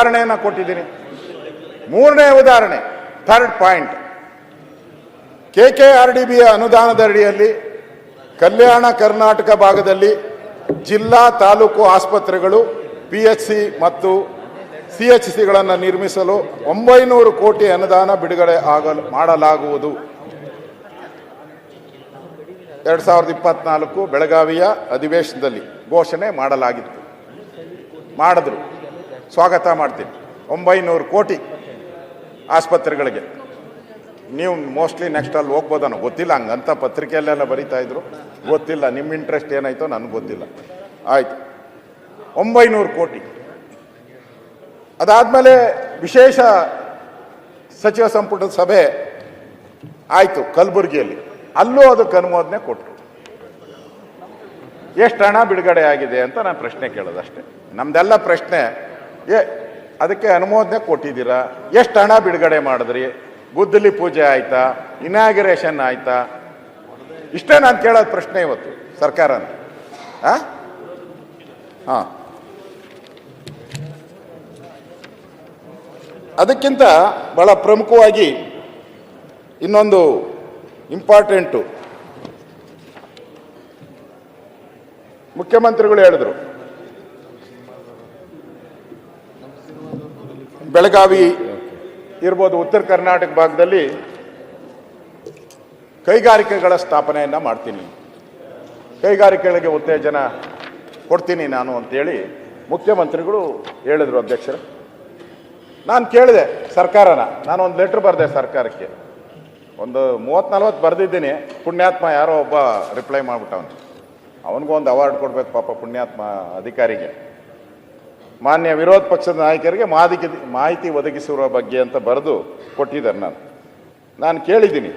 ಉದಾಹರಣೆಯನ್ನು ಕೊಟ್ಟಿದ್ದೀನಿ. ಮೂರನೇ ಉದಾಹರಣೆ, ಥರ್ಡ್ ಪಾಯಿಂಟ್, KKRDBಯ ಅನುದಾನದ ಅಡಿಯಲ್ಲಿ ಕಲ್ಯಾಣ ಕರ್ನಾಟಕ ಭಾಗದಲ್ಲಿ ಜಿಲ್ಲಾ ತಾಲೂಕು ಆಸ್ಪತ್ರೆಗಳು, PHC ಮತ್ತು CHCಗಳನ್ನು ನಿರ್ಮಿಸಲು 900 ಕೋಟಿ ಅನುದಾನ ಬಿಡುಗಡೆ ಮಾಡಲಾಗುವುದು. 2024 ಬೆಳಗಾವಿಯ ಅಧಿವೇಶನದಲ್ಲಿ ಘೋಷಣೆ ಮಾಡಲಾಗಿತ್ತು. ಮಾಡಿದ್ರು, ಸ್ವಾಗತ ಮಾಡ್ತೀನಿ. 900 ಕೋಟಿ ಆಸ್ಪತ್ರೆಗಳಿಗೆ. ನೀವು ಮೋಸ್ಟ್ಲಿ ನೆಕ್ಸ್ಟ್ ಅಲ್ಲಿ ಹೋಗ್ಬೋದನ್ನು ಗೊತ್ತಿಲ್ಲ, ಹಂಗಂತ ಪತ್ರಿಕೆಯಲ್ಲೆಲ್ಲ ಬರೀತಾ ಇದ್ರು, ಗೊತ್ತಿಲ್ಲ ನಿಮ್ಮ ಇಂಟ್ರೆಸ್ಟ್ ಏನಾಯ್ತೋ ನನಗೆ ಗೊತ್ತಿಲ್ಲ. ಆಯಿತು, 900 ಕೋಟಿ. ಅದಾದಮೇಲೆ ವಿಶೇಷ ಸಚಿವ ಸಂಪುಟದ ಸಭೆ ಆಯಿತು ಕಲಬುರಗಿಯಲ್ಲಿ, ಅಲ್ಲೂ ಅದಕ್ಕೆ ಅನುಮೋದನೆ ಕೊಟ್ಟರು. ಎಷ್ಟು ಹಣ ಬಿಡುಗಡೆ ಆಗಿದೆ ಅಂತ ನಾನು ಪ್ರಶ್ನೆ ಕೇಳೋದಷ್ಟೇ. ನಮ್ದೆಲ್ಲ ಪ್ರಶ್ನೆ, ಅದಕ್ಕೆ ಅನುಮೋದನೆ ಕೊಟ್ಟಿದ್ದೀರಾ, ಎಷ್ಟು ಹಣ ಬಿಡುಗಡೆ ಮಾಡಿದ್ರಿ, ಗುದ್ದಲಿ ಪೂಜೆ ಆಯ್ತಾ, ಇನಾಗ್ರೇಷನ್ ಆಯ್ತಾ, ಇಷ್ಟೇ ನಾನು ಕೇಳೋದು ಪ್ರಶ್ನೆ ಇವತ್ತು ಸರ್ಕಾರನ. ಹಾಂ, ಅದಕ್ಕಿಂತ ಬಹಳ ಪ್ರಮುಖವಾಗಿ ಇನ್ನೊಂದು ಇಂಪಾರ್ಟೆಂಟು, ಮುಖ್ಯಮಂತ್ರಿಗಳು ಹೇಳಿದ್ರು ಬೆಳಗಾವಿ ಇರ್ಬೋದು, ಉತ್ತರ ಕರ್ನಾಟಕ ಭಾಗದಲ್ಲಿ ಕೈಗಾರಿಕೆಗಳ ಸ್ಥಾಪನೆಯನ್ನು ಮಾಡ್ತೀನಿ, ಕೈಗಾರಿಕೆಗಳಿಗೆ ಉತ್ತೇಜನ ಕೊಡ್ತೀನಿ ನಾನು ಅಂತೇಳಿ ಮುಖ್ಯಮಂತ್ರಿಗಳು ಹೇಳಿದ್ರು. ಅಧ್ಯಕ್ಷರು, ನಾನು ಕೇಳಿದೆ ಸರ್ಕಾರನ, ನಾನು ಒಂದು ಲೆಟ್ರ್ ಬರೆದೆ ಸರ್ಕಾರಕ್ಕೆ, ಒಂದು 30-40 ಬರೆದಿದ್ದೀನಿ. ಪುಣ್ಯಾತ್ಮ ಯಾರೋ ಒಬ್ಬ ರಿಪ್ಲೈ ಮಾಡಿಬಿಟ್ಟವನು, ಅವನಿಗೂ ಒಂದು ಅವಾರ್ಡ್ ಕೊಡ್ಬೇಕು ಪಾಪ ಪುಣ್ಯಾತ್ಮ ಅಧಿಕಾರಿಗೆ. ಮಾನ್ಯ ವಿರೋಧ ಪಕ್ಷದ ನಾಯಕರಿಗೆ ಮಾಹಿತಿ ಒದಗಿಸಿರುವ ಬಗ್ಗೆ ಅಂತ ಬರೆದು ಕೊಟ್ಟಿದ್ದಾರೆ. ನಾನು ಕೇಳಿದ್ದೀನಿ,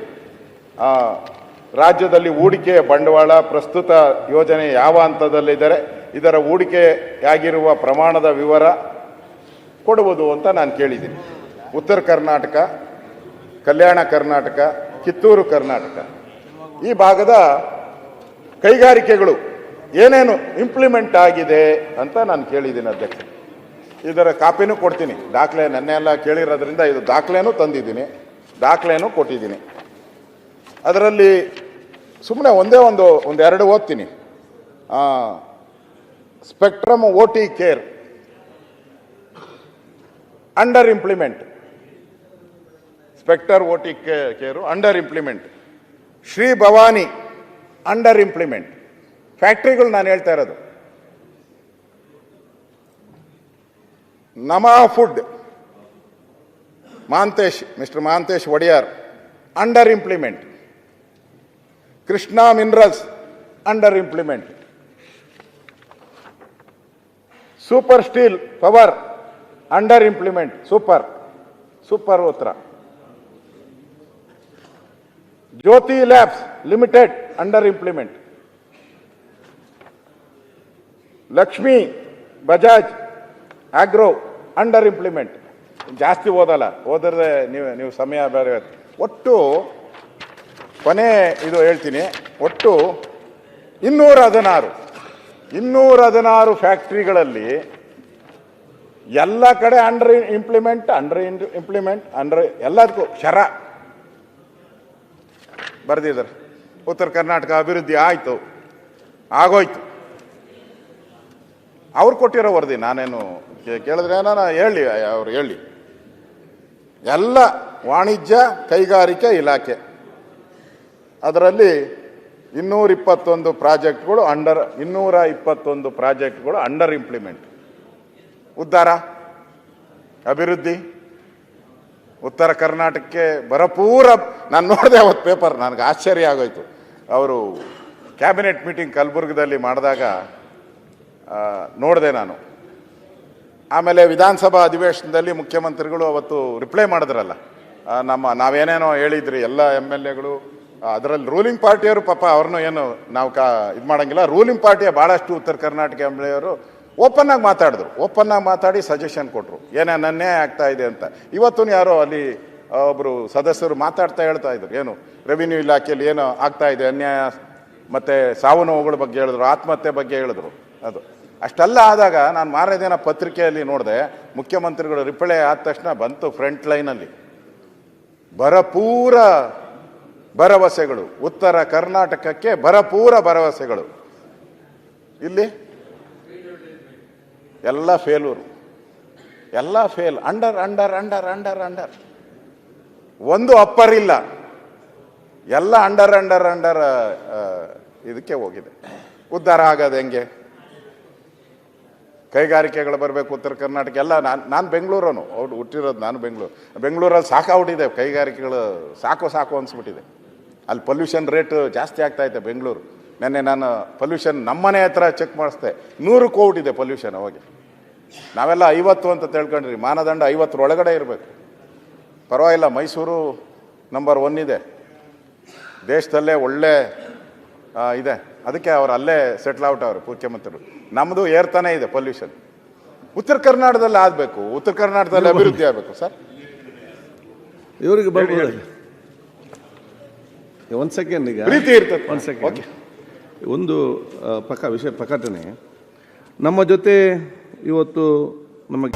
ರಾಜ್ಯದಲ್ಲಿ ಹೂಡಿಕೆ ಬಂಡವಾಳ ಪ್ರಸ್ತುತ ಯೋಜನೆ ಯಾವ ಹಂತದಲ್ಲಿದ್ದಾರೆ, ಇದರ ಹೂಡಿಕೆಯಾಗಿರುವ ಪ್ರಮಾಣದ ವಿವರ ಕೊಡುವುದು ಅಂತ ನಾನು ಕೇಳಿದ್ದೀನಿ. ಉತ್ತರ ಕರ್ನಾಟಕ, ಕಲ್ಯಾಣ ಕರ್ನಾಟಕ, ಕಿತ್ತೂರು ಕರ್ನಾಟಕ ಈ ಭಾಗದ ಕೈಗಾರಿಕೆಗಳು ಏನೇನು ಇಂಪ್ಲಿಮೆಂಟ್ ಆಗಿದೆ ಅಂತ ನಾನು ಕೇಳಿದ್ದೀನಿ ಅಧ್ಯಕ್ಷ. ಇದರ ಕಾಪಿನೂ ಕೊಡ್ತೀನಿ, ದಾಖಲೆ ನನ್ನೆಲ್ಲ ಕೇಳಿರೋದ್ರಿಂದ ಇದು ದಾಖಲೆನೂ ತಂದಿದ್ದೀನಿ, ದಾಖಲೆನೂ ಕೊಟ್ಟಿದ್ದೀನಿ. ಅದರಲ್ಲಿ ಸುಮ್ಮನೆ ಒಂದೆರಡು ಓದ್ತೀನಿ. Spectrum OT care under implement, spectrum OT care under implement. Shri Bhavani under implement. ಫ್ಯಾಕ್ಟ್ರಿಗಳು ನಾನು ಹೇಳ್ತಾ ಇರೋದು. ನಮಾ food mister Mantesh Odeyar under implement. Krishna minerals under implement. Super steel power under implement. Super ಉತ್ತರ. Jyothi labs limited under implement. Lakshmi Bajaj agro under implement. ಜಾಸ್ತಿ ಓದಲ್ಲ, ಓದಿದ್ರೆ ನೀವು ಸಮಯ ಬೇರೆ. ಒಟ್ಟು ಕೊನೆ ಇದು ಹೇಳ್ತೀನಿ, ಒಟ್ಟು 216 ಫ್ಯಾಕ್ಟ್ರಿಗಳಲ್ಲಿ ಎಲ್ಲ ಕಡೆ ಅಂಡರ್ ಇಂಪ್ಲಿಮೆಂಟ್ ಎಲ್ಲದಕ್ಕೂ ಶರ ಬರೆದಿದ್ದಾರೆ. ಉತ್ತರ ಕರ್ನಾಟಕ ಅಭಿವೃದ್ಧಿ ಆಯಿತು, ಆಗೋಯ್ತು. ಅವ್ರು ಕೊಟ್ಟಿರೋ ವರದಿ ನಾನೇನು ಕೇಳಿದ್ರೆ ಹೇಳಿ, ಅವ್ರು ಹೇಳಿ. ಎಲ್ಲ ವಾಣಿಜ್ಯ ಕೈಗಾರಿಕೆ ಇಲಾಖೆ, ಅದರಲ್ಲಿ 221 ಪ್ರಾಜೆಕ್ಟ್ಗಳು ಅಂಡರ್ ಇಂಪ್ಲಿಮೆಂಟ್. ಉದ್ಧಾರ ಅಭಿವೃದ್ಧಿ ಉತ್ತರ ಕರ್ನಾಟಕಕ್ಕೆ ಭರಪೂರ. ನಾನು ನೋಡಿದೆ ಅವತ್ತು ಪೇಪರ್, ನನಗೆ ಆಶ್ಚರ್ಯ ಆಗೋಯ್ತು. ಅವರು ಕ್ಯಾಬಿನೆಟ್ ಮೀಟಿಂಗ್ ಕಲಬುರಗದಲ್ಲಿ ಮಾಡಿದಾಗ ನೋಡಿದೆ ನಾನು. ಆಮೇಲೆ ವಿಧಾನಸಭಾ ಅಧಿವೇಶನದಲ್ಲಿ ಮುಖ್ಯಮಂತ್ರಿಗಳು ಅವತ್ತು ರಿಪ್ಲೈ ಮಾಡಿದ್ರಲ್ಲ, ನಾವೇನೇನೋ ಹೇಳಿದ್ರಿ ಎಲ್ಲ MLAಗಳು, ಅದರಲ್ಲಿ ರೂಲಿಂಗ್ ಪಾರ್ಟಿಯವರು ಪಾಪ ಅವ್ರನ್ನೂ ಏನು ನಾವು ಇದು ಮಾಡೋಂಗಿಲ್ಲ. ರೂಲಿಂಗ್ ಪಾರ್ಟಿಯ ಭಾಳಷ್ಟು ಉತ್ತರ ಕರ್ನಾಟಕ MLAವರು ಓಪನ್ ಆಗಿ ಮಾತಾಡಿ ಸಜೆಷನ್ ಕೊಟ್ಟರು, ಏನೇನು ಅನ್ಯಾಯ ಆಗ್ತಾ ಇದೆ ಅಂತ. ಇವತ್ತು ಯಾರೋ ಅಲ್ಲಿ ಒಬ್ಬರು ಸದಸ್ಯರು ಹೇಳ್ತಾ ಇದ್ರು, ಏನು ರೆವಿನ್ಯೂ ಇಲಾಖೆಯಲ್ಲಿ ಏನು ಆಗ್ತಾ ಇದೆ ಅನ್ಯಾಯ, ಮತ್ತು ಸಾವು ನೋವುಗಳ ಬಗ್ಗೆ ಹೇಳಿದ್ರು, ಆತ್ಮಹತ್ಯೆ ಬಗ್ಗೆ ಹೇಳಿದ್ರು. ಅದು ಅಷ್ಟೆಲ್ಲ ಆದಾಗ ನಾನು ಮಾರನೇ ದಿನ ಪತ್ರಿಕೆಯಲ್ಲಿ ನೋಡಿದೆ, ಮುಖ್ಯಮಂತ್ರಿಗಳು ರಿಪ್ಲೈ ಆದ ತಕ್ಷಣ ಬಂತು ಫ್ರಂಟ್ ಲೈನಲ್ಲಿ ಭರಪೂರ ಭರವಸೆಗಳು, ಉತ್ತರ ಕರ್ನಾಟಕಕ್ಕೆ ಭರಪೂರ ಭರವಸೆಗಳು. ಇಲ್ಲಿ ಎಲ್ಲ ಫೇಲೂರು, ಎಲ್ಲ fail, under under under under under, ಒಂದು ಅಪ್ಪರ್ ಇಲ್ಲ, ಎಲ್ಲ ಅಂಡರ್ ಅಂಡರ್ ಅಂಡರ್ ಇದಕ್ಕೆ ಹೋಗಿದೆ. ಉದ್ಧಾರ ಆಗೋದು ಹೆಂಗೆ? ಕೈಗಾರಿಕೆಗಳು ಬರಬೇಕು ಉತ್ತರ ಕರ್ನಾಟಕ ಎಲ್ಲ. ನಾನು ಬೆಂಗಳೂರನು, ಅವ್ರು ಹುಟ್ಟಿರೋದು ನಾನು ಬೆಂಗಳೂರಲ್ಲಿ ಸಾಕಾಗ್ಬಿಟ್ಟಿದೆ, ಕೈಗಾರಿಕೆಗಳು ಸಾಕು ಅನಿಸ್ಬಿಟ್ಟಿದೆ. ಅಲ್ಲಿ ಪೊಲ್ಯೂಷನ್ ರೇಟ್ ಜಾಸ್ತಿ ಆಗ್ತಾಯಿದೆ ಬೆಂಗಳೂರು. ನೆನ್ನೆ ನಾನು ಪೊಲ್ಯೂಷನ್ ನಮ್ಮನೆ ಹತ್ರ ಚೆಕ್ ಮಾಡಿಸ್ದೆ, 100ಕ್ಕೆ ಹೋಗ್ಬಿಟ್ಟಿದೆ ಪೊಲ್ಯೂಷನ್. ಹೋಗಿ ನಾವೆಲ್ಲ 50 ಅಂತ ತಿಳ್ಕೊಂಡ್ರಿ, ಮಾನದಂಡ 50 ಒಳಗಡೆ ಇರಬೇಕು. ಪರವಾಗಿಲ್ಲ, ಮೈಸೂರು ನಂಬರ್ 1 ಇದೆ, ದೇಶದಲ್ಲೇ ಒಳ್ಳೆ ಇದೆ, ಅದಕ್ಕೆ ಅವ್ರು ಅಲ್ಲೇ ಸೆಟ್ಲ್ ಔಟ್ ಅವರು ಮುಖ್ಯಮಂತ್ರಿಗಳು. ನಮ್ಮದು ಏರ್ತಾನೆ ಇದೆ ಪೊಲ್ಯೂಷನ್. ಉತ್ತರ ಕರ್ನಾಟಕದಲ್ಲಿ ಆಗಬೇಕು, ಉತ್ತರ ಕರ್ನಾಟಕದಲ್ಲಿ ಅಭಿವೃದ್ಧಿ ಆಗಬೇಕು ಸರ್. ಇವರಿಗೆ ಒಂದು ಸೆಕೆಂಡ್, ಈಗ ಪ್ರೀತಿ ಇರ್ತದೆ. ಒಂದು ಸೆಕೆಂಡ್, ಒಂದು ವಿಷಯ ಪ್ರಕಟಣೆ. ನಮ್ಮ ಜೊತೆ ಇವತ್ತು ನಮಗೆ